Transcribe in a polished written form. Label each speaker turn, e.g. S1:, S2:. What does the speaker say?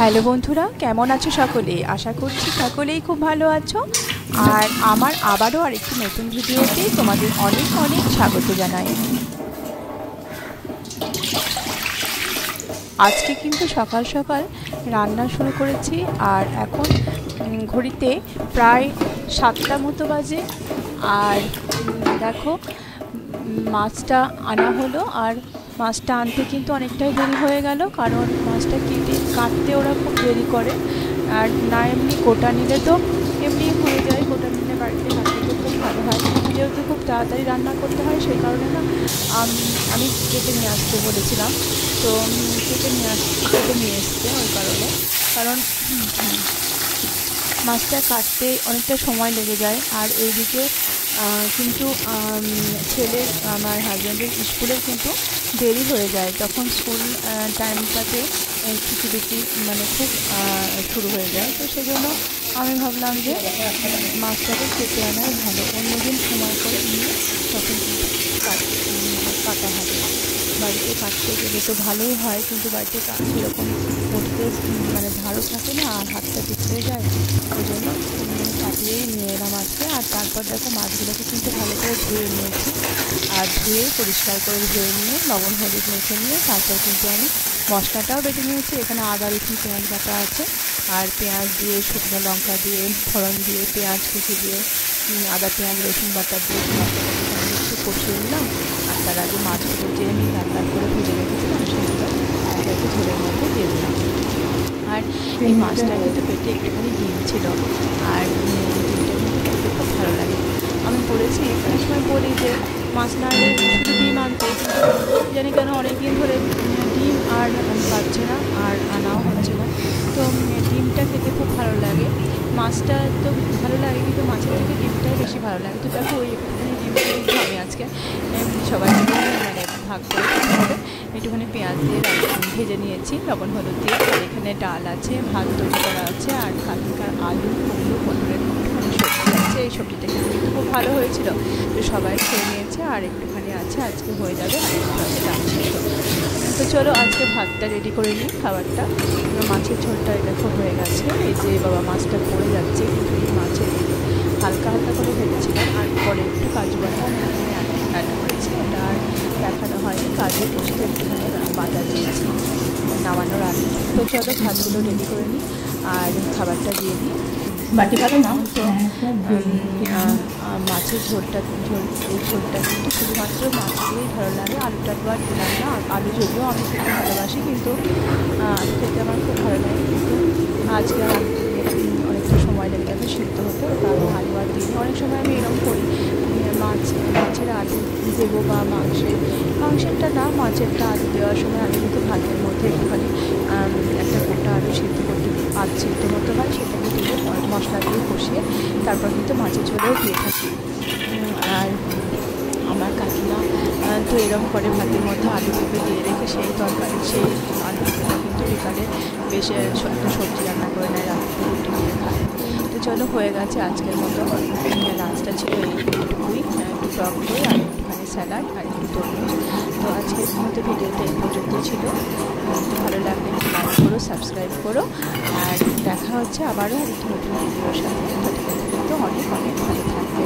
S1: Hello বন্ধুরা, কেমন আছো সকলে? আশা করছি সকলেই খুব ভালো আছো। আর আমার আবারও আরেকটি নতুন ভিডিওতে তোমাদের অনেক অনেক স্বাগত জানাই। আজকে কিন্তু সকাল সকাল রান্না শুরু করেছি আর এখন ঘড়িতে প্রায় 7টা মতো বাজে। আর দেখো মাছটা আনা হলো, আর মাছটা আনতে কিন্তু অনেকটাই দেরি হয়ে গেল, কারণ মাছটা কাটতে ওরা খুব দেরি করে। আর না এমনি গোটা নিলে তো এমনি হয়ে যায়, গোটা নিলে বাড়িতে কাটতে খুব ভালো হয়, যেহেতু খুব তাড়াতাড়ি রান্না করতে হয় সেই কারণে না আমি কেটে নিয়ে আসতে বলেছিলাম। তো কেটে নিয়ে এসছে ওই কারণে, কারণ মাছটা কাটতে অনেকটা সময় লেগে যায়। আর এইদিকে কিন্তু ছেলের, আমার হাজব্যান্ডের স্কুলের কিন্তু দেরি হয়ে যায়, তখন স্কুল টাইমটাতে খিচুড়ি মানে খুব শুরু হয়ে যায়। তো সেই জন্য আমি ভাবলাম যে মাছটাকে কেটে আনাই ভালো, অন্যদিন সময় করে নিয়ে তখন কিন্তু কাটা হবে। বাড়িতে কাটতে গেলে তো ভালোই হয়, কিন্তু বাড়িতে সেরকম করতে মানে ভালো থাকে না, আর হাতটা পিছলে যায়। ওই জন্য কাটিয়েই নিয়ে এলাম আজকে। আর তারপর দেখো মাছগুলোকে কিন্তু ভালো করে ধুয়ে নিয়েছি, আর ধুয়ে পরিষ্কার করে ধুয়ে নিয়ে লবণ হলুদ মেখে নিয়ে তারপর কিন্তু আমি মশলাটাও বেটে নিয়েছি। এখানে আদা রসুন পেঁয়াজ বাটা আছে, আর পেঁয়াজ দিয়ে শুকনো লঙ্কা দিয়ে ফোড়ন দিয়ে পেঁয়াজ কুচি দিয়ে আদা পেঁয়াজ রসুন বাটা দিয়ে মশলাটাকে আমি একটু কষিয়ে নিলাম। আর তার আগে মাছগুলো যে আমি লাল লাল করে ভেজে রেখেছিলাম সেগুলো একটু ঝোলের মধ্যে দিয়ে দিলাম। আর এই মাছটা কিন্তু পেটে একটুখানি ডিম ছিল, আর ডিমটা কিন্তু খেতে খুব ভালো লাগে। আমি বলেছি অনেক সময় বলি যে মাছ না এলে শুধু ডিম আনতে, কিন্তু জানি কেন অনেকদিন ধরে ডিম আর পাচ্ছে না, আর আনাও হচ্ছে না। তো ডিমটা খেতে খুব ভালো লাগে, মাছটা তো ভালো লাগে কিন্তু মাছের থেকে ডিমটাই বেশি ভালো লাগে। তো দেখো ওই একটুখানি ডিমটা কিন্তু আমি আজকে সবাই মানে ভাগ করে খেতে হবে। একটুখানি পেঁয়াজ দিয়ে ভেজে নিয়েছি লবণ হলুদ দিয়ে। আর এখানে ডাল আছে, ভাত তৈরি করা আছে, আর কালকেকার আলু কুমড়ো পটলের একটুখানি সবজি আছে। এই সবজিটা কিন্তু খুব ভালো হয়েছিল, তো সবাই খেয়ে নিয়েছে। আর একটুখানি আছে, আজকে হয়ে যাবে। আর একটু আছে ডাল সিদ্ধ। তো চলো আজকে ভাতটা রেডি করে নিই, খাবারটা। মাছের ঝোলটা দেখো হয়ে গেছে। এই যে বাবা মাছটা পড়ে যাচ্ছে, কিন্তু এই মাছের হালকা হালকা করে ভেজেছিলাম, আর পরে একটু কাজু বাটা অ্যাড করেছি, ওটা আর দেখানো হয়নি। কাজু পোস্ত একটুখানি বাটা দিয়েছি নামানোর আগে। তো চলো ভাতগুলো রেডি করে নিই আর খাবারটা দিয়ে দিই।
S2: বাটি ভালো না
S1: তো মাছের ঝোলটা এই ঝোলটা কিন্তু শুধুমাত্র মাছ দিয়েই ভালো লাগে। আলুটা তো আর দিলাম না, আলু যদিও আমি খেতে ভালোবাসি, কিন্তু আলু খেতে আমার খুব ভালো লাগে। কিন্তু আজকে অনেকটা সময় লেগে যাবে সিদ্ধ হতে, কারণ আলু আর দিই। অনেক সময় আমি এরকম করি, মাছের আলু দেবো বা মাংসেরটা না, মাছেরটা আলু দেওয়ার সময় আমি কিন্তু ভাতের মধ্যে একটুখানি একটা গোটা আলু সিদ্ধ করতে সিদ্ধ মতো হয়, সেটাকে দিয়ে মশলা দিয়ে কষিয়ে তারপর কিন্তু মাছের ঝোলেও দিয়ে থাকি। আর আমার কাকিমা তো এরকম করে ভাতের মধ্যে আলু পেঁপে দিয়ে রেখে সেই তরকারি, সেই আলু পেঁপেটা কিন্তু বিকালে বেশ একটা সবজি রান্না করে নেয়, রাত্রে রুটি দিয়ে খায়। তো চলো হয়ে গেছে আজকের মতো। লাঞ্চটা ছিল এইটুকুই, একটু টক দই আর একটুখানি স্যালাড আর একটু তরমুজ। তো আজকের মতো ভিডিওটা এই পর্যন্তই ছিল। ভালো লাগলে লাইক করো, সাবস্ক্রাইব করো, আর দেখা হচ্ছে আবারও আরেকটি নতুন ভিডিওর সাথে। ততক্ষণ কিন্তু অনেক অনেক ভালো থাকবে।